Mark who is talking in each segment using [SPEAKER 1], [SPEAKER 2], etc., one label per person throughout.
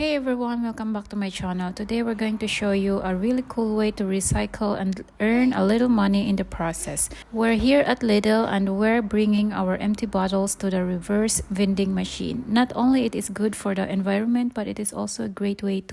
[SPEAKER 1] Hey everyone, welcome back to my channel. Today we're going to show you a really cool way to recycle and earn a little money in the process. We're here at Lidl and we're bringing our empty bottles to the reverse vending machine. Not only it is good for the environment, but it is also a great way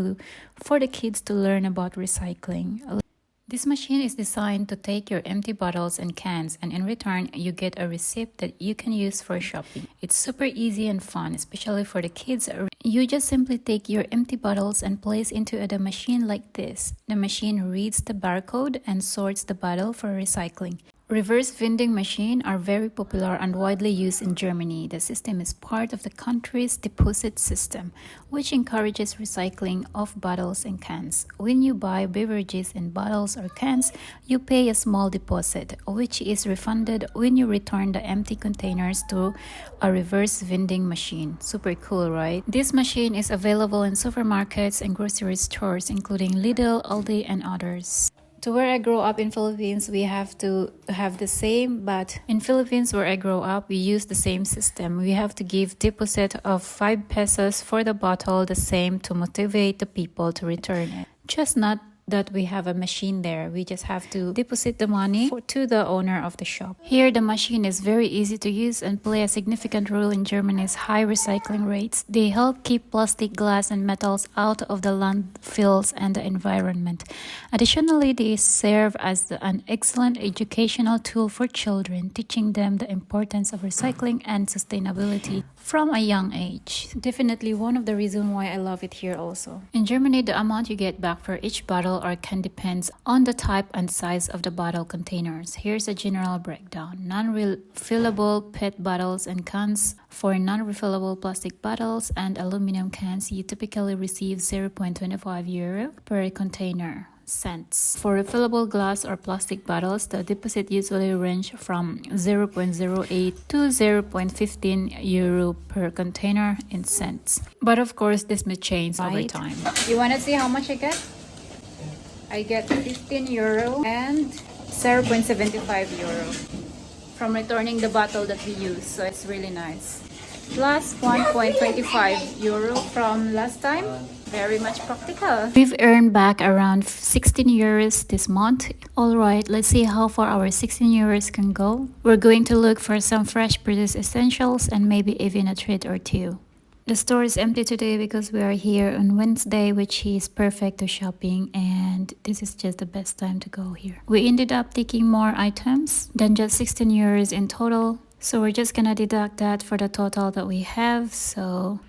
[SPEAKER 1] for the kids to learn about recycling. This machine is designed to take your empty bottles and cans, and in return, you get a receipt that you can use for shopping. It's super easy and fun, especially for the kids. You just simply take your empty bottles and place into the machine like this. The machine reads the barcode and sorts the bottle for recycling. Reverse vending machines are very popular and widely used in Germany. The system is part of the country's deposit system, which encourages recycling of bottles and cans. When you buy beverages in bottles or cans, you pay a small deposit, which is refunded when you return the empty containers to a reverse vending machine. Super cool, right? This machine is available in supermarkets and grocery stores, including Lidl, Aldi, and others. To where I grew up in Philippines, we have to have the same, but in Philippines where I grew up, we use the same system. We have to give deposit of 5 pesos for the bottle, the same to motivate the people to return it. Just not that we have a machine there. We just have to deposit the money to the owner of the shop. Here, the machine is very easy to use and play a significant role in Germany's high recycling rates. They help keep plastic, glass, and metals out of the landfills and the environment. Additionally, they serve as an excellent educational tool for children, teaching them the importance of recycling and sustainability from a young age. Definitely one of the reasons why I love it here also. In Germany, the amount you get back for each bottle or can depends on the type and size of the bottle containers. Here's a general breakdown. Non-refillable PET bottles and cans. For non-refillable plastic bottles and aluminum cans, you typically receive 0.25 euro per container. Cents. For refillable glass or plastic bottles, the deposit usually range from 0.08 to 0.15 euro per container in cents. But of course, this may change over time. You want to see how much I get? I get 15 euro and 0.75 euro from returning the bottle that we use, so it's really nice. Plus 1.25 euro from last time. Very much practical. We've earned back around 16 euros this month. Alright, let's see how far our 16 euros can go. We're going to look for some fresh produce essentials and maybe even a treat or two. The store is empty today because we are here on Wednesday, which is perfect to shopping, and this is just the best time to go here. We ended up taking more items than just 16 euros in total, so we're just gonna deduct that for the total that we have. So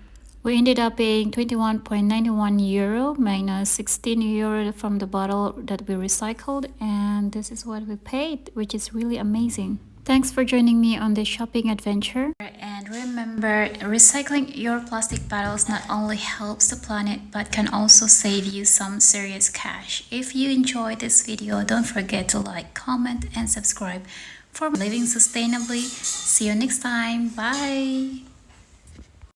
[SPEAKER 1] we ended up paying 21.91 euro minus 16 euro from the bottle that we recycled, and this is what we paid, which is really amazing. Thanks for joining me on this shopping adventure. And remember, recycling your plastic bottles not only helps the planet but can also save you some serious cash. If you enjoyed this video, don't forget to like, comment, and subscribe for living sustainably. See you next time. Bye!